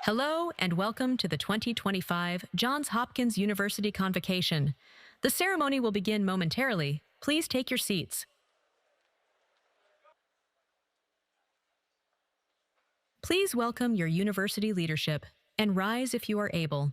Hello and welcome to the 2025 Johns Hopkins University Convocation. The ceremony will begin momentarily. Please take your seats. Please welcome your university leadership and rise if you are able.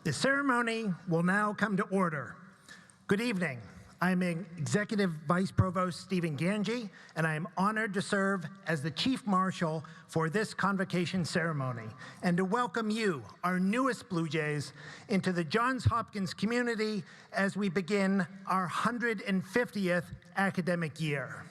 The ceremony will now come to order. Good evening. I'm Executive Vice Provost Stephen Ganji, and I am honored to serve as the Chief Marshal for this convocation ceremony and to welcome you, our newest Blue Jays, into the Johns Hopkins community as we begin our 150th academic year.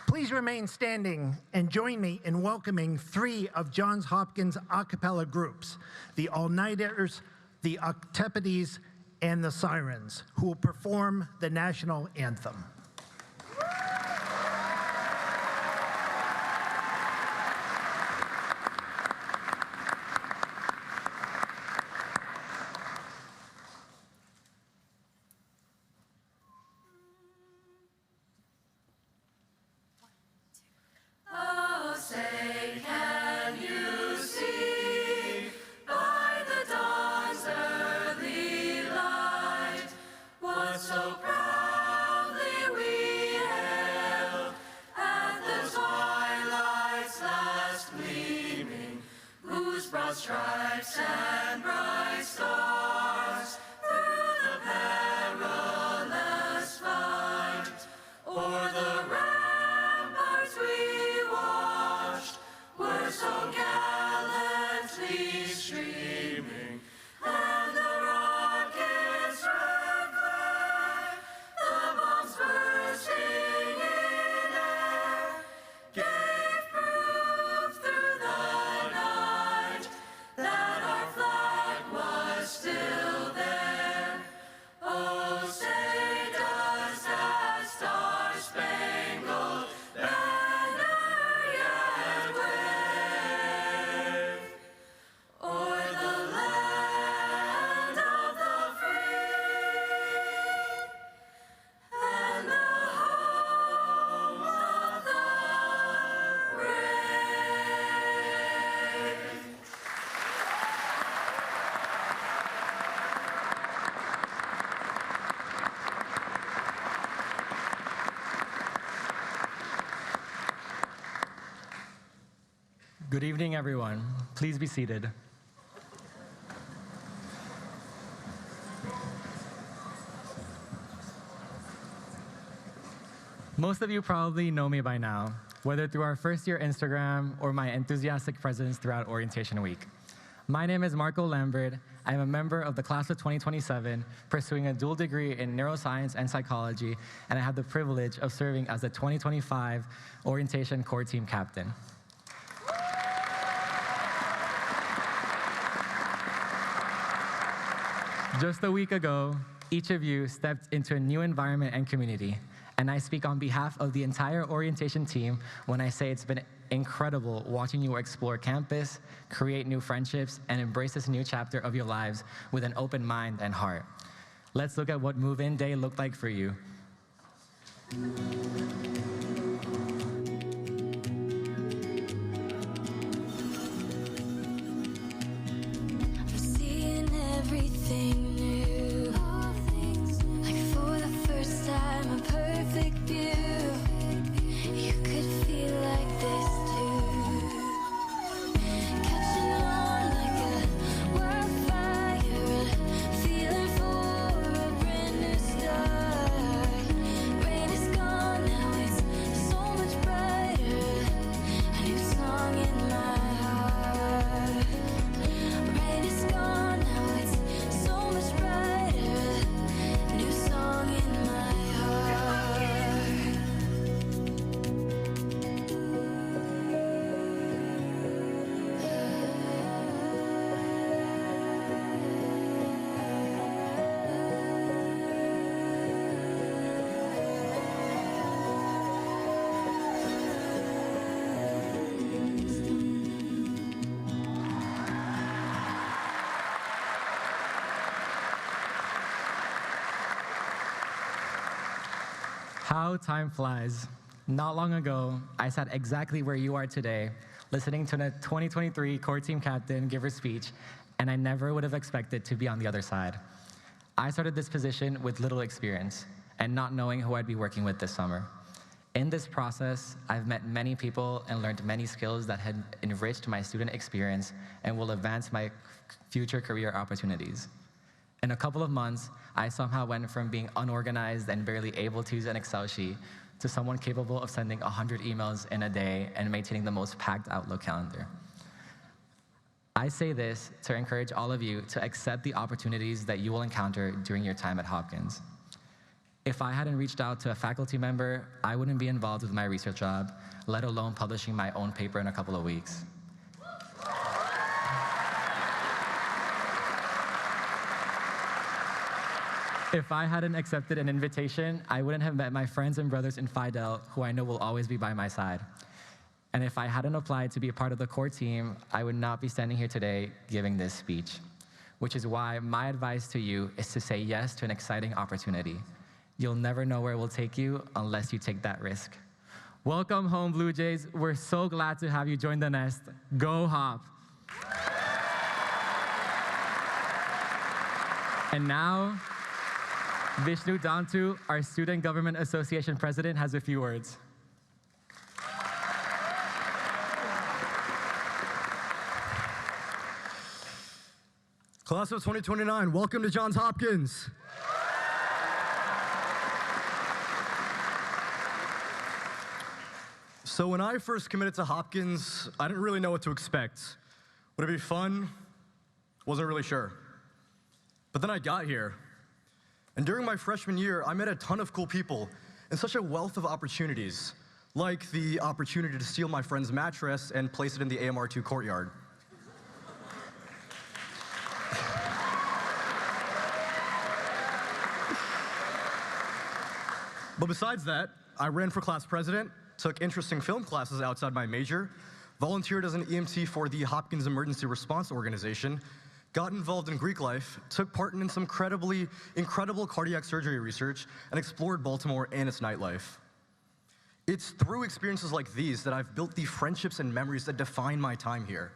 Please remain standing and join me in welcoming three of Johns Hopkins a cappella groups, the All-Nighters, the Octopodes, and the Sirens, who will perform the national anthem. Stripes and bright stars through the perilous fight, o'er the ramparts we watched were so gallantly streaming, and the rockets' red glare, the bombs bursting in air, gave proof through the night that our flag was still there. Oh, say does that Good evening, everyone. Please be seated. Most of you probably know me by now, whether through our first-year Instagram or my enthusiastic presence throughout orientation week. My name is Marco Lambert. I am a member of the class of 2027, pursuing a dual degree in neuroscience and psychology, and I have the privilege of serving as the 2025 orientation core team captain. Just a week ago, each of you stepped into a new environment and community, and I speak on behalf of the entire orientation team when I say it's been incredible watching you explore campus, create new friendships, and embrace this new chapter of your lives with an open mind and heart. Let's look at what move-in day looked like for you. I'm seeing everything new, like for the first time, a perfect view. You could feel like this too, catching on like a wildfire, feeling for a brand new start. Rain is gone, now it's so much brighter, a new song in my heart. Rain is gone, now it's so much brighter, a new song in my heart. How time flies. Not long ago, I sat exactly where you are today, listening to the 2023 core team captain give her speech, and I never would have expected to be on the other side. I started this position with little experience and not knowing who I'd be working with this summer. In this process, I've met many people and learned many skills that had enriched my student experience and will advance my future career opportunities. In a couple of months, I somehow went from being unorganized and barely able to use an Excel sheet to someone capable of sending 100 emails in a day and maintaining the most packed Outlook calendar. I say this to encourage all of you to accept the opportunities that you will encounter during your time at Hopkins. If I hadn't reached out to a faculty member, I wouldn't be involved with my research job, let alone publishing my own paper in a couple of weeks. If I hadn't accepted an invitation, I wouldn't have met my friends and brothers in Phi Del, who I know will always be by my side. And if I hadn't applied to be a part of the core team, I would not be standing here today giving this speech, which is why my advice to you is to say yes to an exciting opportunity. You'll never know where it will take you unless you take that risk. Welcome home, Blue Jays. We're so glad to have you join the nest. Go Hop. And now, Vishnu Dantu, our Student Government Association president, has a few words. Class of 2029, welcome to Johns Hopkins. So when I first committed to Hopkins, I didn't really know what to expect. Would it be fun? Wasn't really sure. But then I got here. And during my freshman year, I met a ton of cool people and such a wealth of opportunities, like the opportunity to steal my friend's mattress and place it in the AMR2 courtyard. But besides that, I ran for class president, took interesting film classes outside my major, volunteered as an EMT for the Hopkins Emergency Response Organization, got involved in Greek life, took part in some incredible cardiac surgery research, and explored Baltimore and its nightlife. It's through experiences like these that I've built the friendships and memories that define my time here.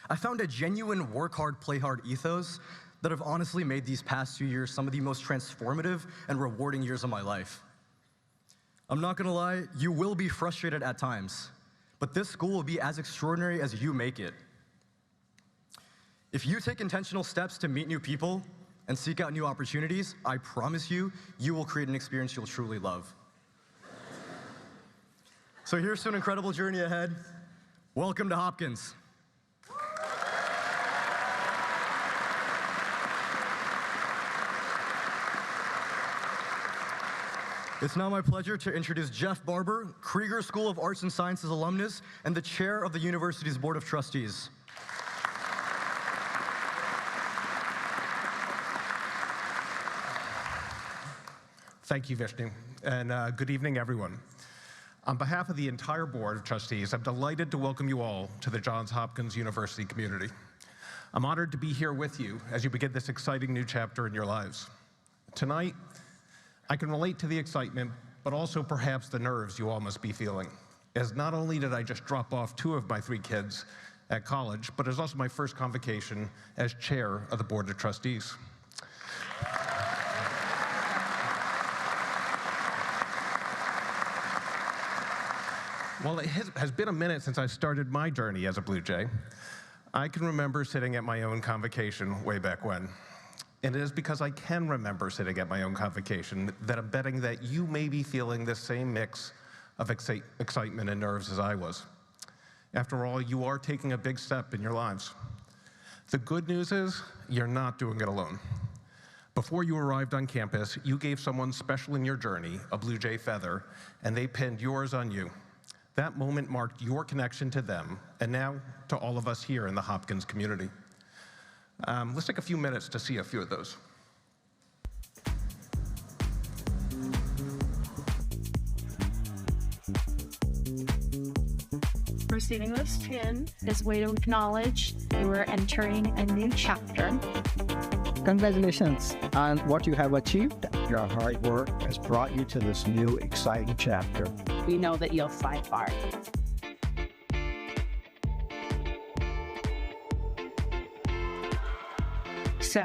I found a genuine work hard, play hard ethos that have honestly made these past 2 years some of the most transformative and rewarding years of my life. I'm not gonna lie, you will be frustrated at times, but this school will be as extraordinary as you make it. If you take intentional steps to meet new people and seek out new opportunities, I promise you, you will create an experience you'll truly love. So here's to an incredible journey ahead. Welcome to Hopkins. It's now my pleasure to introduce Jeff Barber, Krieger School of Arts and Sciences alumnus and the chair of the university's Board of Trustees. Thank you, Vishnu, and good evening, everyone. On behalf of the entire Board of Trustees, I'm delighted to welcome you all to the Johns Hopkins University community. I'm honored to be here with you as you begin this exciting new chapter in your lives. Tonight, I can relate to the excitement, but also perhaps the nerves you all must be feeling, as not only did I just drop off 2 of my 3 kids at college, but it's also my first convocation as chair of the Board of Trustees. While it has been a minute since I started my journey as a Blue Jay, I can remember sitting at my own convocation way back when. And it is because I can remember sitting at my own convocation that I'm betting that you may be feeling the same mix of excitement and nerves as I was. After all, you are taking a big step in your lives. The good news is you're not doing it alone. Before you arrived on campus, you gave someone special in your journey a Blue Jay feather, and they pinned yours on you. That moment marked your connection to them, and now to all of us here in the Hopkins community. Let's take a few minutes to see a few of those. Receiving this pin is a way to acknowledge you are entering a new chapter. Congratulations on what you have achieved. Your hard work has brought you to this new exciting chapter. We know that you'll fly far. So,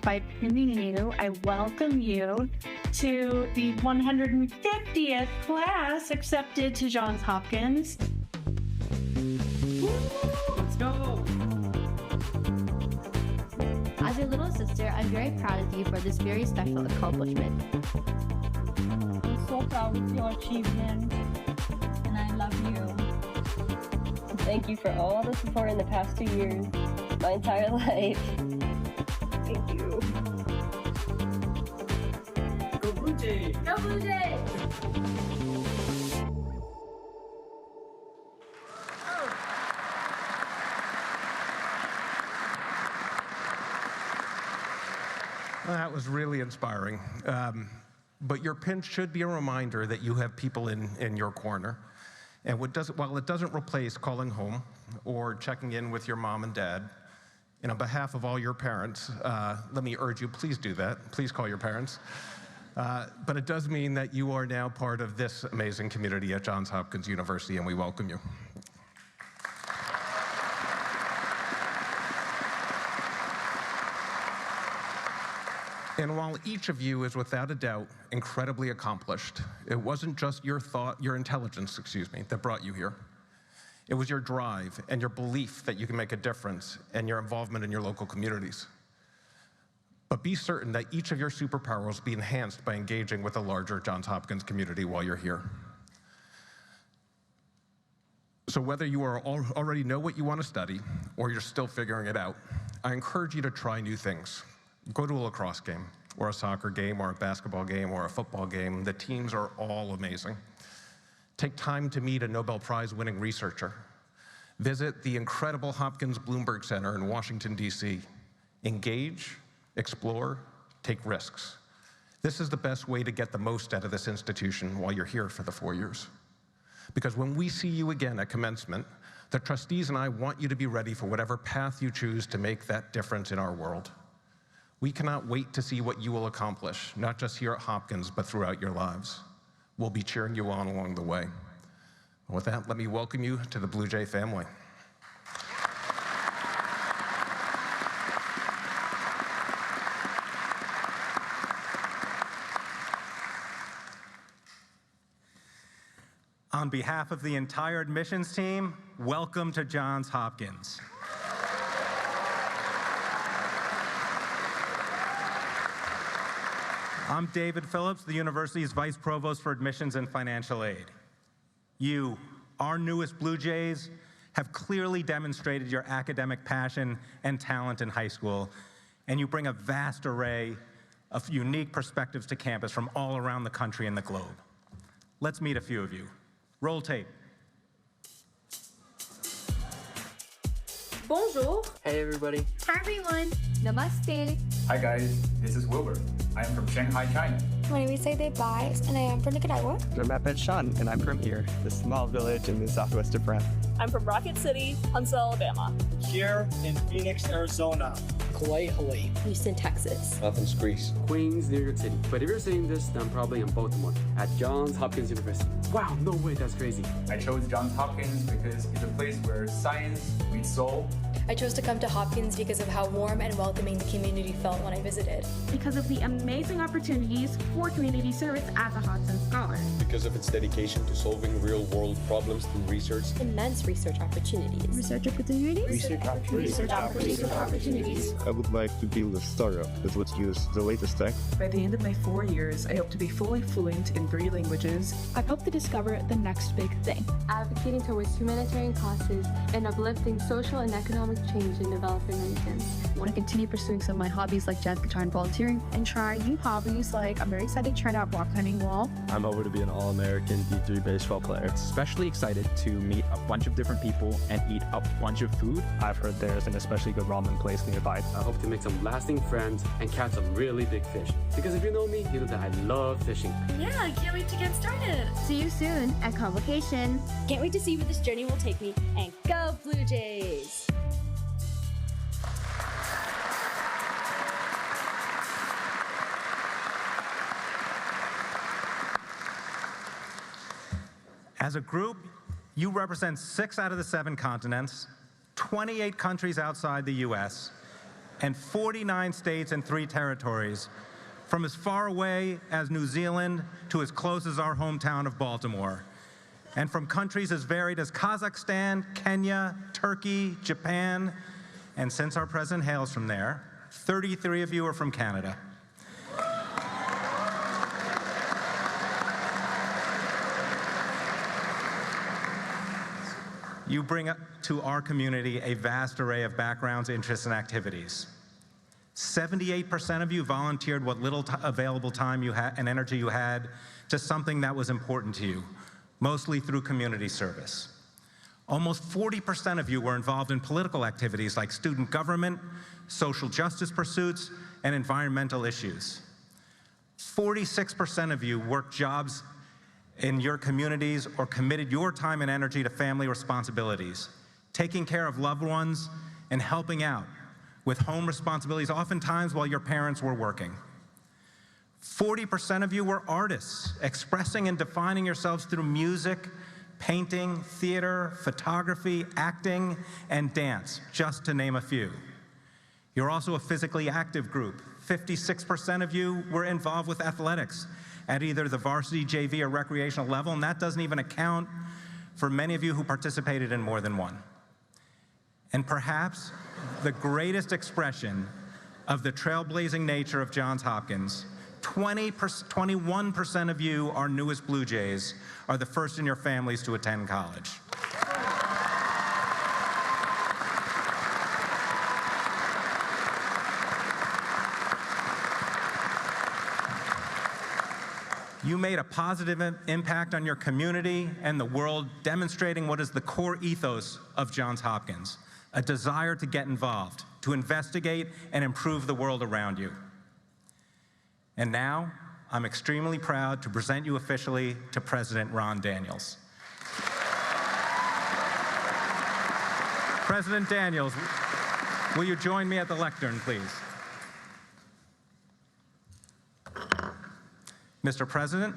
by pinning you, I welcome you to the 150th class accepted to Johns Hopkins. Let's go! As your little sister, I'm very proud of you for this very special accomplishment. I'm so proud of your achievement, and I love you. Thank you for all the support in the past 2 years, my entire life. Thank you. Go Blue Jays! Go Blue Jays! That was really inspiring. But your pin should be a reminder that you have people in your corner. And while it doesn't replace calling home or checking in with your mom and dad, and on behalf of all your parents, let me urge you, please do that. Please call your parents. But it does mean that you are now part of this amazing community at Johns Hopkins University, and we welcome you. And while each of you is without a doubt incredibly accomplished, it wasn't just your intelligence, that brought you here. It was your drive and your belief that you can make a difference and your involvement in your local communities. But be certain that each of your superpowers will be enhanced by engaging with the larger Johns Hopkins community while you're here. So whether you already know what you want to study or you're still figuring it out, I encourage you to try new things. Go to a lacrosse game, or a soccer game, or a basketball game, or a football game. The teams are all amazing. Take time to meet a Nobel Prize-winning researcher. Visit the incredible Hopkins Bloomberg Center in Washington, D.C. Engage, explore, take risks. This is the best way to get the most out of this institution while you're here for the 4 years. Because when we see you again at commencement, the trustees and I want you to be ready for whatever path you choose to make that difference in our world. We cannot wait to see what you will accomplish, not just here at Hopkins, but throughout your lives. We'll be cheering you on along the way. With that, let me welcome you to the Blue Jay family. On behalf of the entire admissions team, welcome to Johns Hopkins. I'm David Phillips, the university's Vice Provost for Admissions and Financial Aid. You, our newest Blue Jays, have clearly demonstrated your academic passion and talent in high school, and you bring a vast array of unique perspectives to campus from all around the country and the globe. Let's meet a few of you. Roll tape. Bonjour. Hey everybody. Hi everyone. Namaste. Hi guys, this is Wilbur. I am from Shanghai, China. My name is Saide Bais, and I am from Nicaragua. I'm Ahmed Shan, and I'm from here, the small village in the southwest of France. I'm from Rocket City, Huntsville, Alabama. Here in Phoenix, Arizona. Kauai, Hawaii. Houston, Texas. Athens, Greece. Queens, New York City. But if you're saying this, then I'm probably in Baltimore, at Johns Hopkins University. Wow, no way, that's crazy. I chose Johns Hopkins because it's a place where science meets soul. I chose to come to Hopkins because of how warm and welcoming the community felt when I visited. Because of the amazing opportunities for community service as a Hodson Scholar. Because of its dedication to solving real-world problems through research. Immense research opportunities. Research opportunities. Research opportunities. I would like to build a startup that would use the latest tech. By the end of my 4 years, I hope to be fully fluent in 3 languages. I hope to discover the next big thing. Advocating towards humanitarian causes and uplifting social and economic change in developing regions. I want to continue pursuing some of my hobbies like jazz guitar and volunteering, and try new hobbies like I'm very excited to try out rock climbing wall. I'm hoping to be an All-American D3 baseball player. Especially excited to meet a bunch of different people and eat a bunch of food. I've heard there's an especially good ramen place nearby. I hope to make some lasting friends and catch some really big fish. Because if you know me, you know that I love fishing. Yeah, I can't wait to get started. See you soon at Convocation. Can't wait to see where this journey will take me. And go Blue Jays! As a group, you represent 6 out of the 7 continents, 28 countries outside the US, and 49 states and 3 territories, from as far away as New Zealand to as close as our hometown of Baltimore, and from countries as varied as Kazakhstan, Kenya, Turkey, Japan, and since our president hails from there, 33 of you are from Canada. You bring to our community a vast array of backgrounds, interests, and activities. 78% of you volunteered what little available time you had and energy you had to something that was important to you, mostly through community service. Almost 40% of you were involved in political activities like student government, social justice pursuits, and environmental issues. 46% of you worked jobs in your communities or committed your time and energy to family responsibilities, taking care of loved ones and helping out with home responsibilities, oftentimes while your parents were working. 40% of you were artists, expressing and defining yourselves through music, painting, theater, photography, acting, and dance, just to name a few. You're also a physically active group. 56% of you were involved with athletics at either the varsity, JV, or recreational level, and that doesn't even account for many of you who participated in more than one. And perhaps the greatest expression of the trailblazing nature of Johns Hopkins, 21% of you, our newest Blue Jays, are the first in your families to attend college. You made a positive impact on your community and the world, demonstrating what is the core ethos of Johns Hopkins, a desire to get involved, to investigate and improve the world around you. And now, I'm extremely proud to present you officially to President Ron Daniels. President Daniels, will you join me at the lectern, please? Mr. President,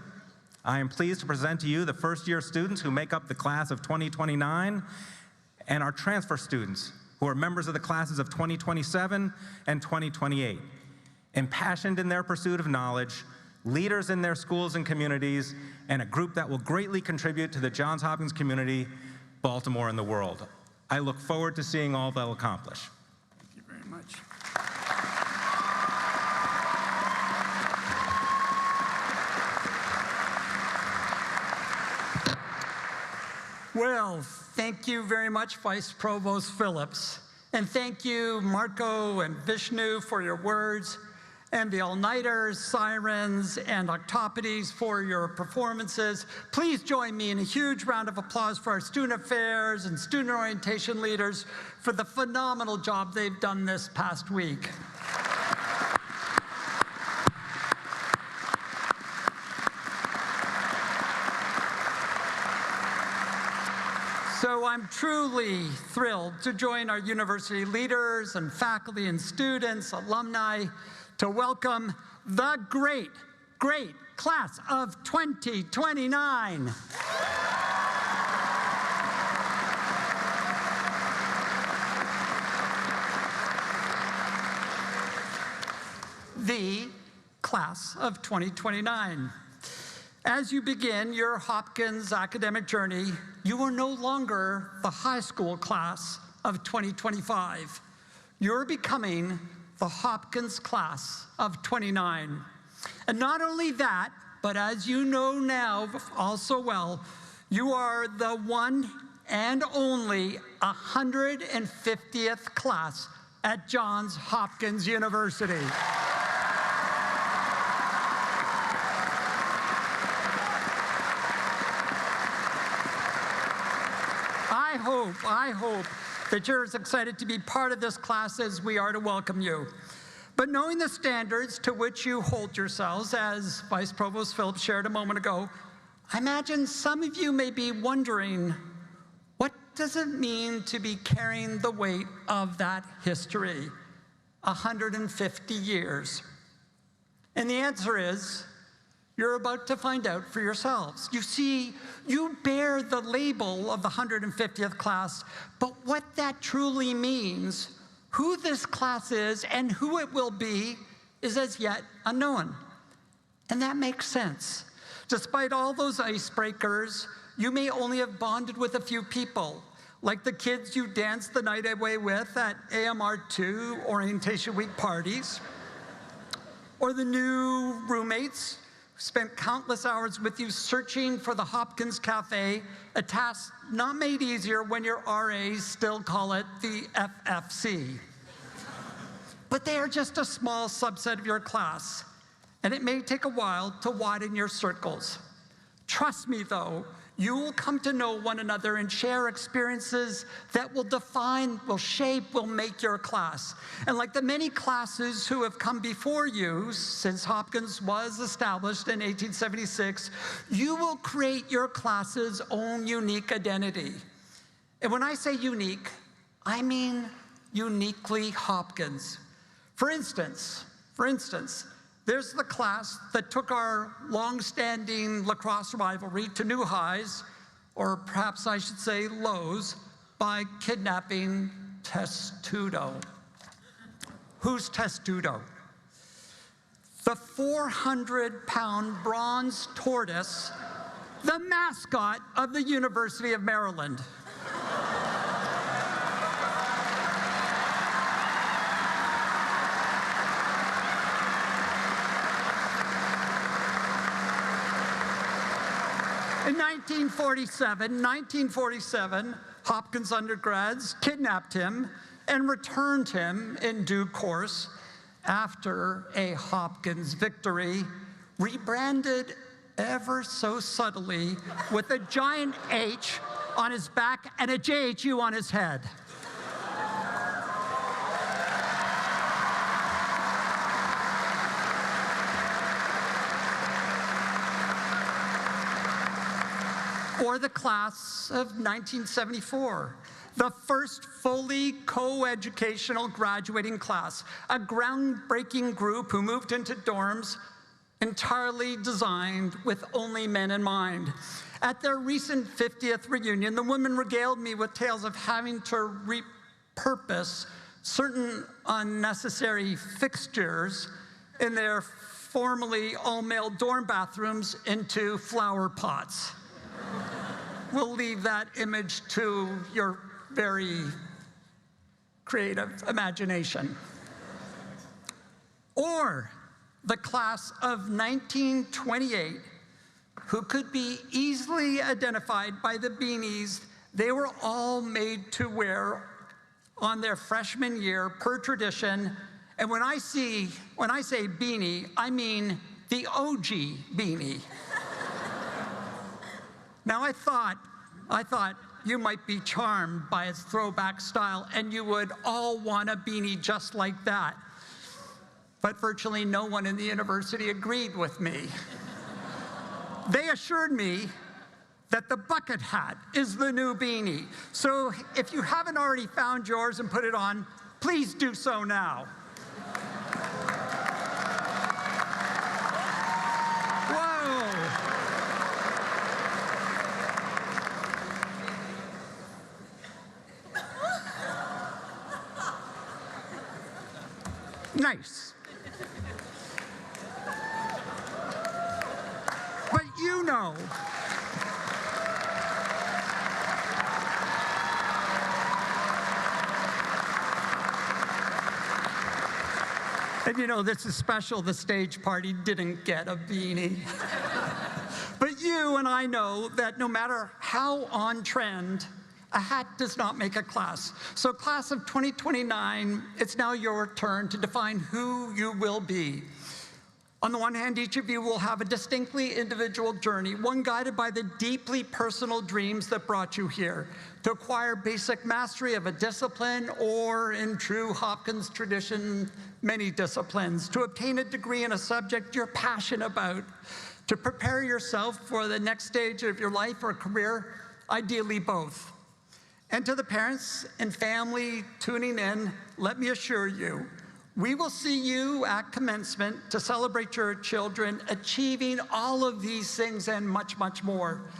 I am pleased to present to you the first-year students who make up the class of 2029 and our transfer students who are members of the classes of 2027 and 2028, impassioned in their pursuit of knowledge, leaders in their schools and communities, and a group that will greatly contribute to the Johns Hopkins community, Baltimore, and the world. I look forward to seeing all they'll accomplish. Thank you very much. Well, thank you very much, Vice Provost Phillips. And thank you, Marco and Vishnu, for your words, and the all-nighters, sirens, and octopodes for your performances. Please join me in a huge round of applause for our student affairs and student orientation leaders for the phenomenal job they've done this past week. So I'm truly thrilled to join our university leaders and faculty and students, alumni, to welcome the great class of 2029. The class of 2029. As you begin your Hopkins academic journey, you are no longer the high school class of 2025. You're becoming the Hopkins class of 29. And not only that, but as you know now also well, you are the one and only 150th class at Johns Hopkins University. I hope that you're as excited to be part of this class as we are to welcome you. But knowing the standards to which you hold yourselves, as Vice Provost Phillips shared a moment ago, I imagine some of you may be wondering, what does it mean to be carrying the weight of that history, 150 years? And the answer is, you're about to find out for yourselves. You see, you bear the label of the 150th class, but what that truly means, who this class is and who it will be, is as yet unknown. And that makes sense. Despite all those icebreakers, you may only have bonded with a few people, like the kids you danced the night away with at AMR2 orientation week parties, or the new roommates who spent countless hours with you searching for the Hopkins Cafe, a task not made easier when your RAs still call it the FFC. But they are just a small subset of your class, and it may take a while to widen your circles. Trust me, though, you will come to know one another and share experiences that will define, will shape, will make your class. And like the many classes who have come before you since Hopkins was established in 1876, you will create your class's own unique identity. And when I say unique, I mean uniquely Hopkins. For instance, there's the class that took our long-standing lacrosse rivalry to new highs, or perhaps I should say lows, by kidnapping Testudo. Who's Testudo? The 400-pound bronze tortoise, the mascot of the University of Maryland. In 1947, Hopkins undergrads kidnapped him and returned him in due course after a Hopkins victory, rebranded ever so subtly with a giant H on his back and a JHU on his head. Or the class of 1974, the first fully co-educational graduating class, a groundbreaking group who moved into dorms entirely designed with only men in mind. At their recent 50th reunion, the women regaled me with tales of having to repurpose certain unnecessary fixtures in their formerly all-male dorm bathrooms into flower pots. We'll leave that image to your very creative imagination. Or the class of 1928, who could be easily identified by the beanies they were all made to wear on their freshman year per tradition. And when I say beanie, I mean the OG beanie. Now I thought you might be charmed by its throwback style and you would all want a beanie just like that. But virtually no one in the university agreed with me. They assured me that the bucket hat is the new beanie. So if you haven't already found yours and put it on, please do so now. Whoa! Nice. But you know, and you know, this is special, the stage party didn't get a beanie. But you and I know that no matter how on trend, a hat does not make a class. So class of 2029, it's now your turn to define who you will be. On the one hand, each of you will have a distinctly individual journey, one guided by the deeply personal dreams that brought you here, to acquire basic mastery of a discipline, or in true Hopkins tradition, many disciplines, to obtain a degree in a subject you're passionate about, to prepare yourself for the next stage of your life or career, ideally both. And to the parents and family tuning in, let me assure you, we will see you at commencement to celebrate your children achieving all of these things and much, much more.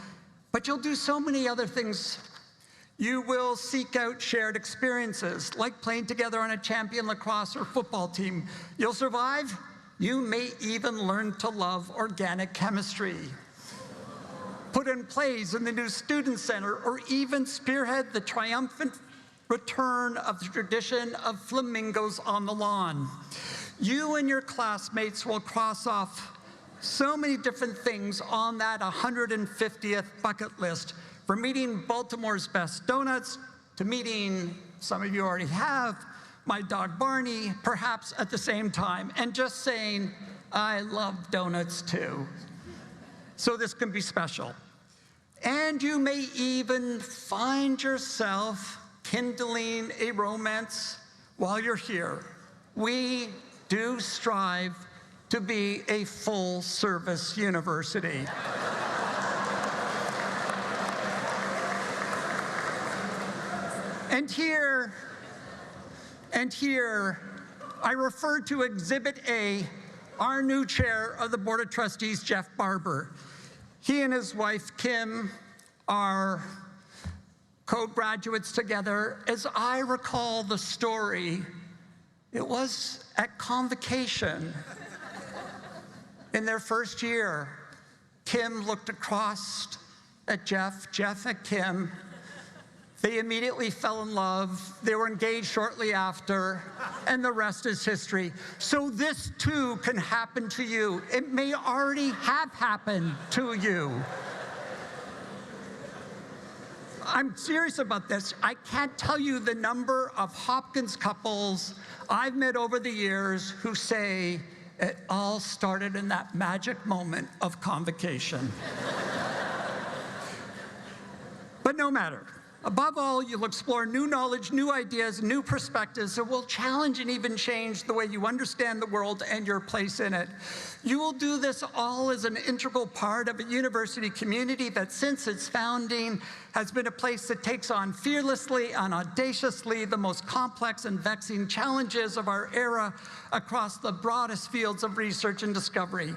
But you'll do so many other things. You will seek out shared experiences, like playing together on a champion lacrosse or football team. You'll survive. You may even learn to love organic chemistry, put in plays in the new student center, or even spearhead the triumphant return of the tradition of flamingos on the lawn. You and your classmates will cross off so many different things on that 150th bucket list, from meeting Baltimore's best donuts to meeting, some of you already have, my dog Barney, perhaps at the same time, and just saying, I love donuts too. So this can be special. And you may even find yourself kindling a romance while you're here. We do strive to be a full-service university. And here, I refer to Exhibit A, our new chair of the Board of Trustees, Jeff Barber. He and his wife, Kim, are co-graduates together. As I recall the story, it was at Convocation. In their first year, Kim looked across at Jeff, Jeff at Kim. They immediately fell in love. They were engaged shortly after, and the rest is history. So this too can happen to you. It may already have happened to you. I'm serious about this. I can't tell you the number of Hopkins couples I've met over the years who say it all started in that magic moment of Convocation. But no matter. Above all, you'll explore new knowledge, new ideas, new perspectives that will challenge and even change the way you understand the world and your place in it. You will do this all as an integral part of a university community that since its founding has been a place that takes on fearlessly and audaciously the most complex and vexing challenges of our era across the broadest fields of research and discovery.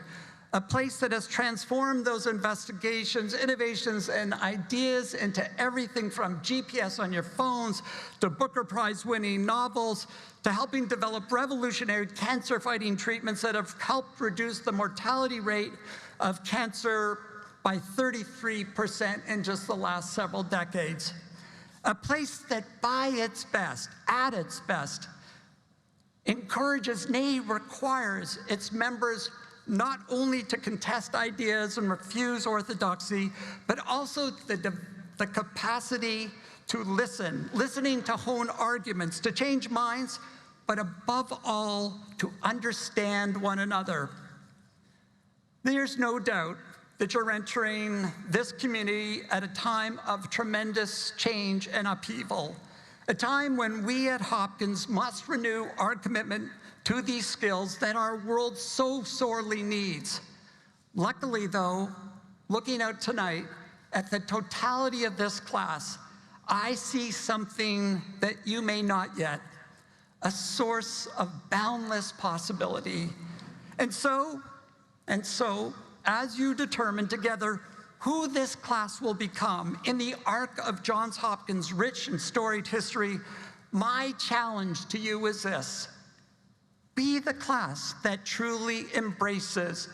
a place that has transformed those investigations, innovations, and ideas into everything from GPS on your phones to Booker Prize-winning novels to helping develop revolutionary cancer-fighting treatments that have helped reduce the mortality rate of cancer by 33% in just the last several decades. A place that by its best, at its best, encourages, nay, requires its members not only to contest ideas and refuse orthodoxy, but also the capacity to listening to hone arguments, to change minds, but above all, to understand one another. There's no doubt that you're entering this community at a time of tremendous change and upheaval, a time when we at Hopkins must renew our commitment to these skills that our world so sorely needs. Luckily, though, looking out tonight at the totality of this class, I see something that you may not yet, a source of boundless possibility. And so, as you determine together who this class will become in the arc of Johns Hopkins' rich and storied history, my challenge to you is this: be the class that truly embraces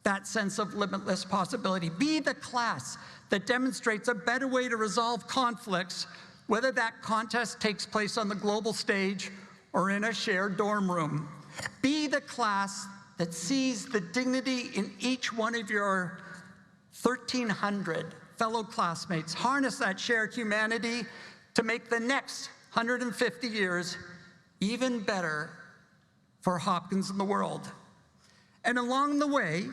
that sense of limitless possibility. Be the class that demonstrates a better way to resolve conflicts, whether that contest takes place on the global stage or in a shared dorm room. Be the class that sees the dignity in each one of your 1,300 fellow classmates. Harness that shared humanity to make the next 150 years even better for Hopkins and the world. And along the way,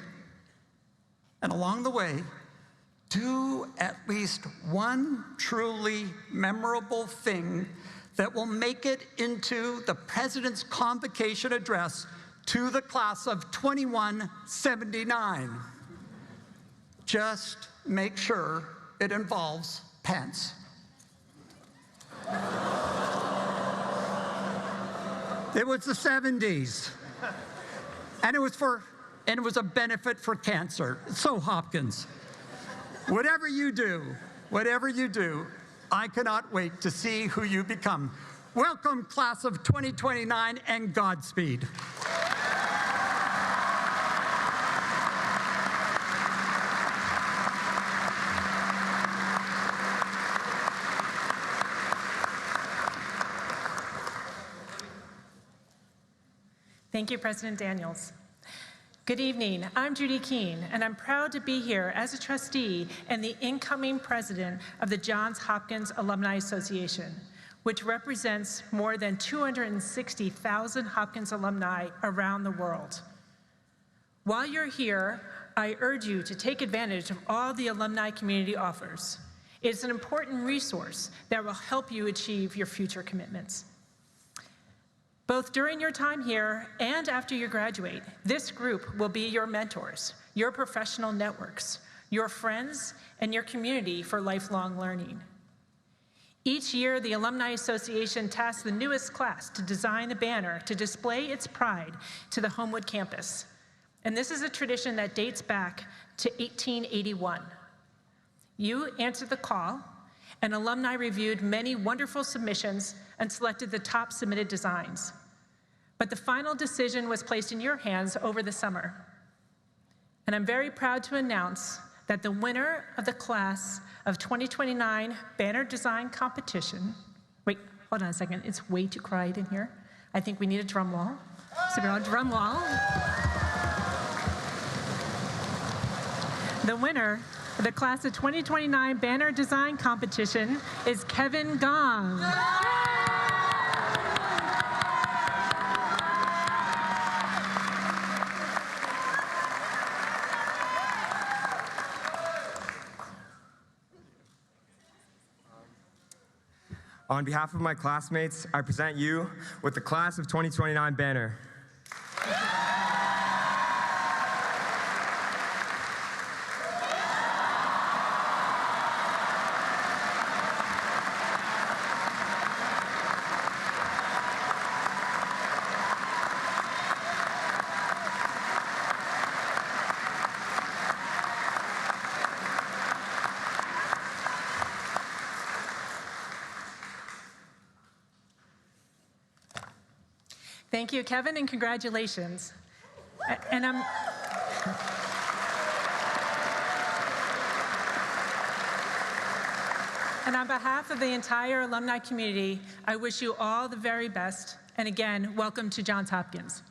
do at least one truly memorable thing that will make it into the President's Convocation Address to the class of 2179. Just make sure it involves pants. It was the 70s, and it was a benefit for cancer. So Hopkins, whatever you do, I cannot wait to see who you become. Welcome, class of 2029, and Godspeed. Thank you, President Daniels. Good evening. I'm Judy Keene, and I'm proud to be here as a trustee and the incoming president of the Johns Hopkins Alumni Association, which represents more than 260,000 Hopkins alumni around the world. While you're here, I urge you to take advantage of all the alumni community offers. It's an important resource that will help you achieve your future commitments. Both during your time here and after you graduate, this group will be your mentors, your professional networks, your friends, and your community for lifelong learning. Each year, the Alumni Association tasks the newest class to design the banner to display its pride to the Homewood campus. And this is a tradition that dates back to 1881. You answered the call, and alumni reviewed many wonderful submissions and selected the top submitted designs. But the final decision was placed in your hands over the summer. And I'm very proud to announce that the winner of the class of 2029 banner design competition, wait, hold on a second, it's way too quiet in here. I think we need a drum wall. So we're on drum wall. The winner of the class of 2029 banner design competition is Kevin Gong. On behalf of my classmates, I present you with the Class of 2029 banner. Thank you, Kevin, and congratulations. And on behalf of the entire alumni community, I wish you all the very best. And again, welcome to Johns Hopkins.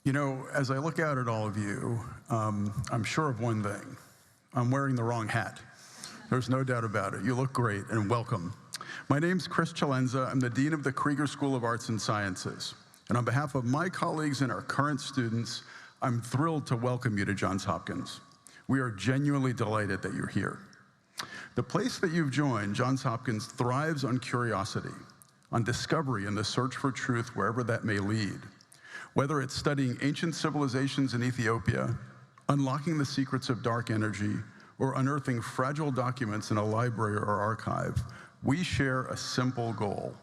You know, as I look out at all of you, I'm sure of one thing. I'm wearing the wrong hat. There's no doubt about it. You look great, and welcome. My name's Chris Chalenza. I'm the Dean of the Krieger School of Arts and Sciences. And on behalf of my colleagues and our current students, I'm thrilled to welcome you to Johns Hopkins. We are genuinely delighted that you're here. The place that you've joined, Johns Hopkins, thrives on curiosity, on discovery and the search for truth wherever that may lead. Whether it's studying ancient civilizations in Ethiopia, unlocking the secrets of dark energy, or unearthing fragile documents in a library or archive, we share a simple goal: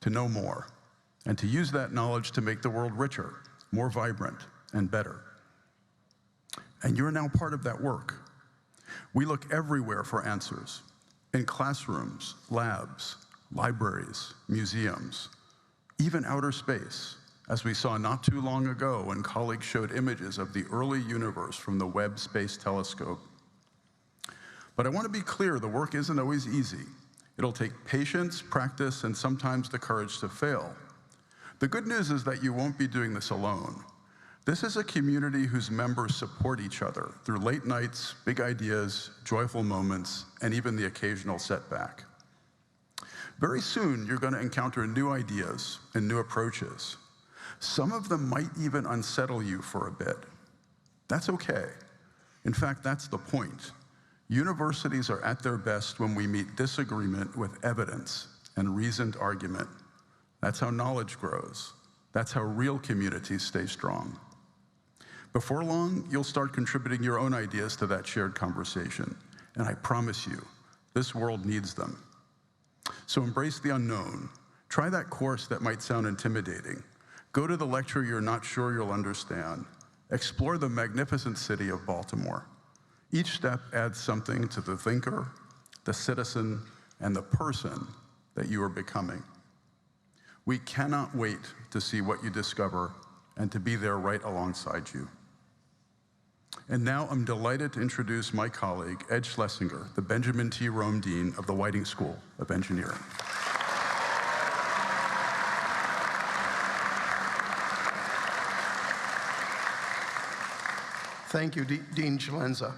to know more, and to use that knowledge to make the world richer, more vibrant, and better. And you're now part of that work. We look everywhere for answers, in classrooms, labs, libraries, museums, even outer space, as we saw not too long ago when colleagues showed images of the early universe from the Webb Space Telescope. But I want to be clear, the work isn't always easy. It'll take patience, practice, and sometimes the courage to fail. The good news is that you won't be doing this alone. This is a community whose members support each other through late nights, big ideas, joyful moments, and even the occasional setback. Very soon, you're going to encounter new ideas and new approaches. Some of them might even unsettle you for a bit. That's okay. In fact, that's the point. Universities are at their best when we meet disagreement with evidence and reasoned argument. That's how knowledge grows. That's how real communities stay strong. Before long, you'll start contributing your own ideas to that shared conversation. And I promise you, this world needs them. So embrace the unknown. Try that course that might sound intimidating. Go to the lecture you're not sure you'll understand. Explore the magnificent city of Baltimore. Each step adds something to the thinker, the citizen, and the person that you are becoming. We cannot wait to see what you discover and to be there right alongside you. And now I'm delighted to introduce my colleague, Ed Schlesinger, the Benjamin T. Rome Dean of the Whiting School of Engineering. Thank you, Dean Chalenza.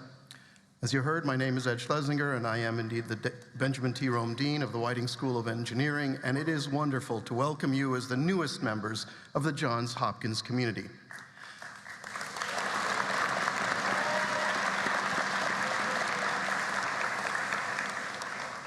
As you heard, my name is Ed Schlesinger, and I am indeed the Benjamin T. Rome Dean of the Whiting School of Engineering, and it is wonderful to welcome you as the newest members of the Johns Hopkins community.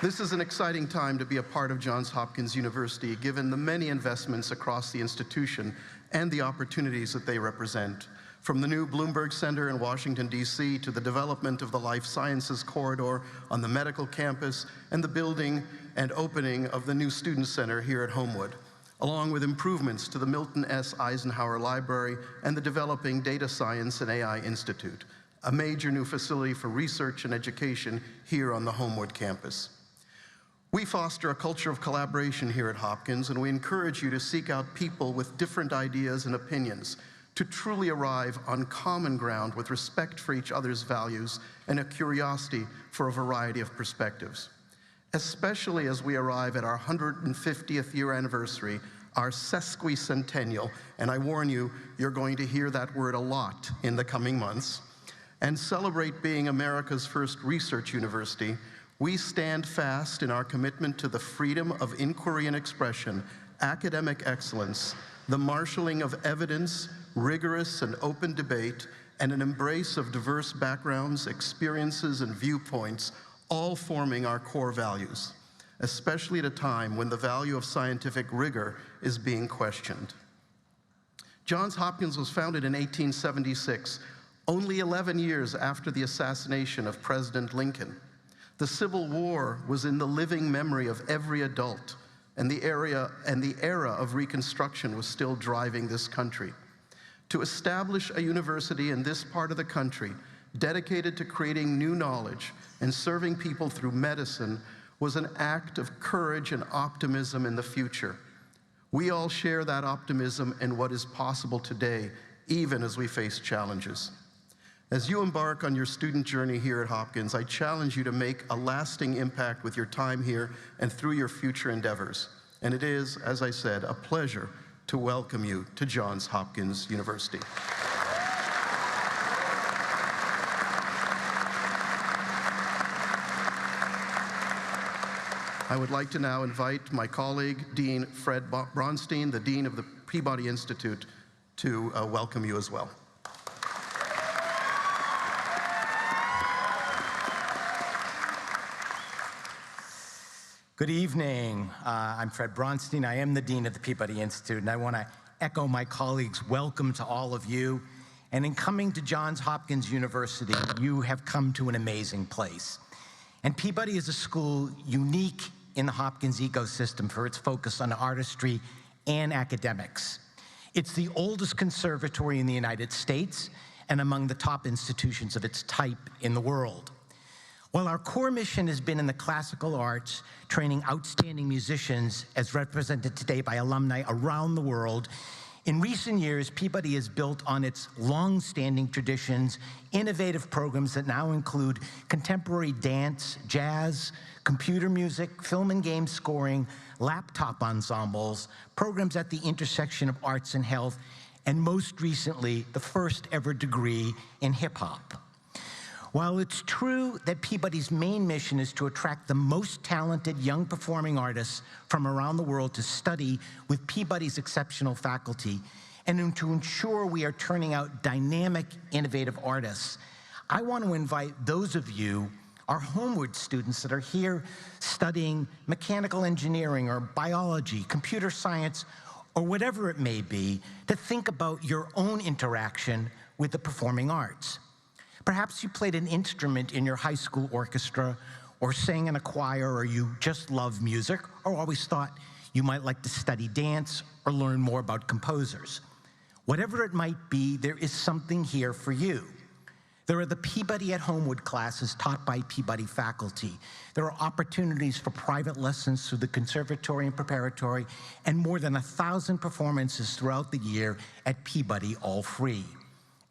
This is an exciting time to be a part of Johns Hopkins University, given the many investments across the institution and the opportunities that they represent. From the new Bloomberg Center in Washington, D.C., to the development of the Life Sciences Corridor on the medical campus, and the building and opening of the new Student Center here at Homewood, along with improvements to the Milton S. Eisenhower Library and the developing Data Science and AI Institute, a major new facility for research and education here on the Homewood campus. We foster a culture of collaboration here at Hopkins, and we encourage you to seek out people with different ideas and opinions to truly arrive on common ground with respect for each other's values and a curiosity for a variety of perspectives. Especially as we arrive at our 150th year anniversary, our sesquicentennial, and I warn you, you're going to hear that word a lot in the coming months, and celebrate being America's first research university, we stand fast in our commitment to the freedom of inquiry and expression, academic excellence, the marshaling of evidence, rigorous and open debate, and an embrace of diverse backgrounds, experiences, and viewpoints, all forming our core values, especially at a time when the value of scientific rigor is being questioned. Johns Hopkins was founded in 1876, only 11 years after the assassination of President Lincoln. The Civil War was in the living memory of every adult, and the era of Reconstruction was still driving this country. To establish a university in this part of the country dedicated to creating new knowledge and serving people through medicine was an act of courage and optimism in the future. We all share that optimism in what is possible today, even as we face challenges. As you embark on your student journey here at Hopkins, I challenge you to make a lasting impact with your time here and through your future endeavors. And it is, as I said, a pleasure to welcome you to Johns Hopkins University. I would like to now invite my colleague, Dean Fred Bronstein, the Dean of the Peabody Institute, to welcome you as well. Good evening. I'm Fred Bronstein. I am the Dean of the Peabody Institute, and I want to echo my colleagues' welcome to all of you. And in coming to Johns Hopkins University, you have come to an amazing place. And Peabody is a school unique in the Hopkins ecosystem for its focus on artistry and academics. It's the oldest conservatory in the United States and among the top institutions of its type in the world. While our core mission has been in the classical arts, training outstanding musicians as represented today by alumni around the world, in recent years, Peabody has built on its long-standing traditions, innovative programs that now include contemporary dance, jazz, computer music, film and game scoring, laptop ensembles, programs at the intersection of arts and health, and most recently, the first ever degree in hip-hop. While it's true that Peabody's main mission is to attract the most talented young performing artists from around the world to study with Peabody's exceptional faculty, and to ensure we are turning out dynamic, innovative artists, I want to invite those of you, our homeward students that are here studying mechanical engineering or biology, computer science, or whatever it may be, to think about your own interaction with the performing arts. Perhaps you played an instrument in your high school orchestra, or sang in a choir, or you just love music, or always thought you might like to study dance or learn more about composers. Whatever it might be, there is something here for you. There are the Peabody at Homewood classes taught by Peabody faculty. There are opportunities for private lessons through the conservatory and preparatory, and more than 1,000 performances throughout the year at Peabody, all free.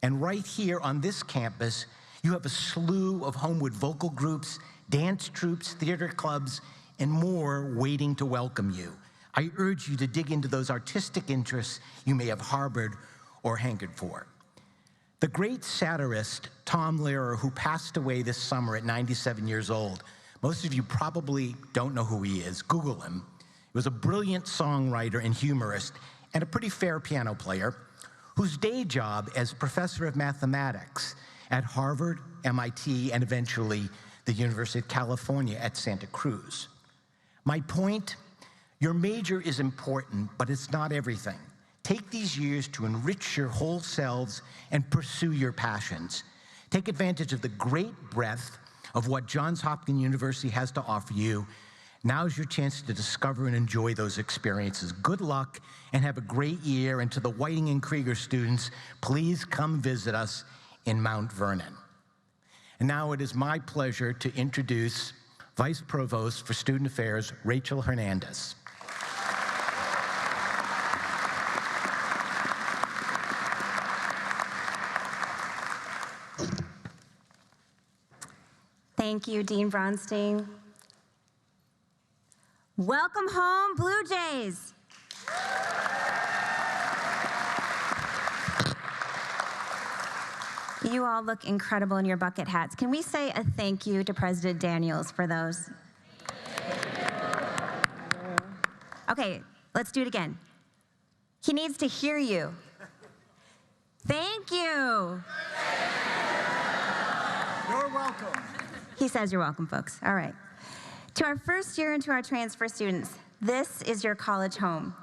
And right here on this campus, you have a slew of Homewood vocal groups, dance troupes, theater clubs, and more waiting to welcome you. I urge you to dig into those artistic interests you may have harbored or hankered for. The great satirist Tom Lehrer, who passed away this summer at 97 years old, most of you probably don't know who he is. Google him. He was a brilliant songwriter and humorist and a pretty fair piano player, whose day job as professor of mathematics at Harvard, MIT, and eventually the University of California at Santa Cruz. My point, your major is important, but it's not everything. Take these years to enrich your whole selves and pursue your passions. Take advantage of the great breadth of what Johns Hopkins University has to offer you. Now's your chance to discover and enjoy those experiences. Good luck and have a great year. And to the Whiting and Krieger students, please come visit us in Mount Vernon. And now it is my pleasure to introduce Vice Provost for Student Affairs, Rachel Hernandez. Thank you, Dean Bronstein. Welcome home, Blue Jays. You all look incredible in your bucket hats. Can we say a thank you to President Daniels for those? Okay, let's do it again. He needs to hear you. Thank you. You're welcome. He says you're welcome, folks. All right. To our first year and to our transfer students, this is your college home,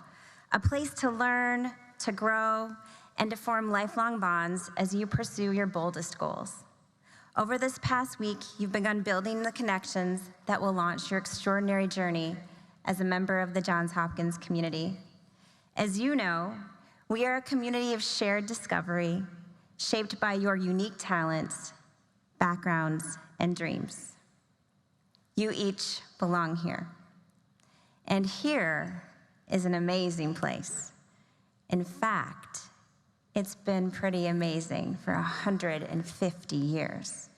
a place to learn, to grow, and to form lifelong bonds as you pursue your boldest goals. Over this past week, you've begun building the connections that will launch your extraordinary journey as a member of the Johns Hopkins community. As you know, We are a community of shared discovery, shaped by your unique talents, backgrounds, and dreams. You each belong here. And here is an amazing place. In fact, it's been pretty amazing for 150 years.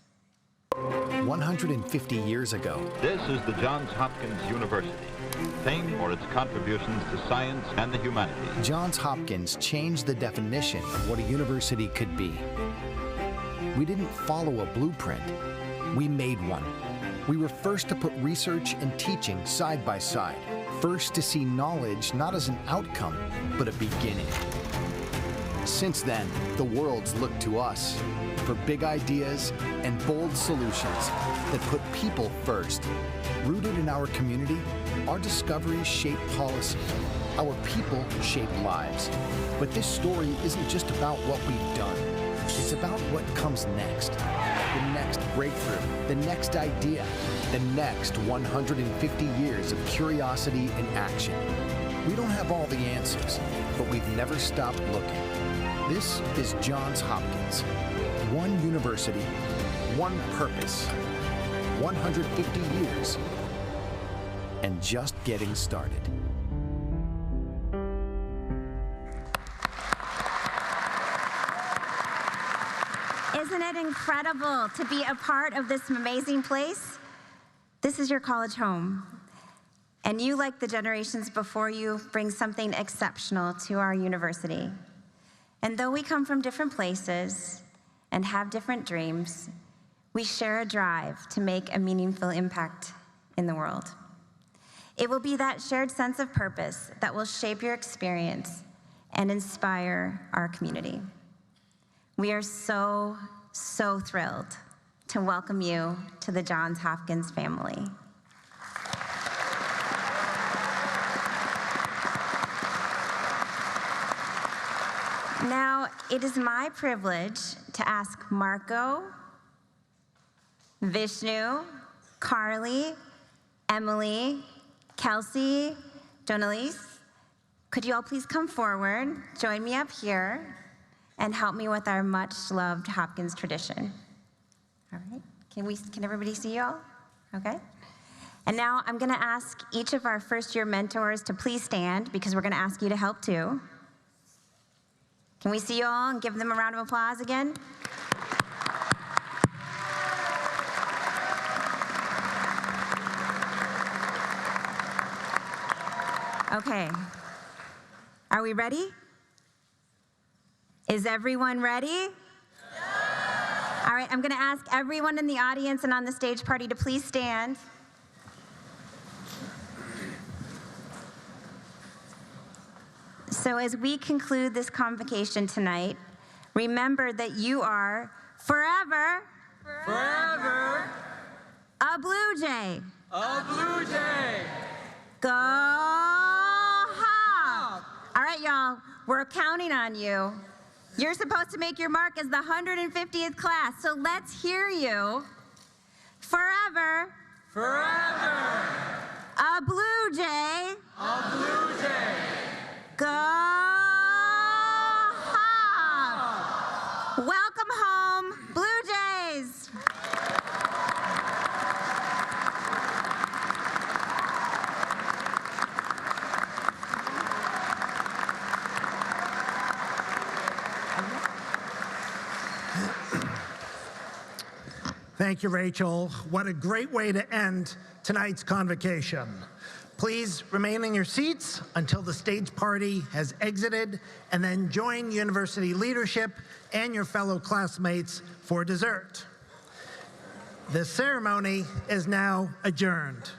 150 years ago. This is the Johns Hopkins University, famed for its contributions to science and the humanities. Johns Hopkins changed the definition of what a university could be. We didn't follow a blueprint, we made one. We were first to put research and teaching side by side, first to see knowledge not as an outcome, but a beginning. Since then, the world's looked to us for big ideas and bold solutions that put people first. Rooted in our community, our discoveries shape policy. Our people shape lives. But this story isn't just about what we've done. It's about what comes next. The next breakthrough, the next idea, the next 150 years of curiosity and action. We don't have all the answers, but we've never stopped looking. This is Johns Hopkins. One university, one purpose, 150 years, and just getting started. Isn't it incredible to be a part of this amazing place? This is your college home. And you, like the generations before you, bring something exceptional to our university. And though we come from different places and have different dreams, we share a drive to make a meaningful impact in the world. It will be that shared sense of purpose that will shape your experience and inspire our community. We are so, so thrilled to welcome you to the Johns Hopkins family. Now, it is my privilege to ask Marco, Vishnu, Carly, Emily, Kelsey, Jonalise, could you all please come forward, join me up here, and help me with our much-loved Hopkins tradition. All right, can everybody see you all? Okay. And now I'm gonna ask each of our first-year mentors to please stand, because we're gonna ask you to help too. Can we see you all and give them a round of applause again? Okay, are we ready? Is everyone ready? Yeah. All right, I'm gonna ask everyone in the audience and on the stage party to please stand. So as we conclude this convocation tonight, remember that you are forever, a Blue Jay. A Blue Jay. Go Hop! All right, y'all, we're counting on you. You're supposed to make your mark as the 150th class, so let's hear you. Forever, a Blue Jay. A Blue Jay. Go Hop! Welcome home, Blue Jays. Thank you, Rachel. What a great way to end tonight's convocation. Please remain in your seats until the stage party has exited, and then join university leadership and your fellow classmates for dessert. The ceremony is now adjourned.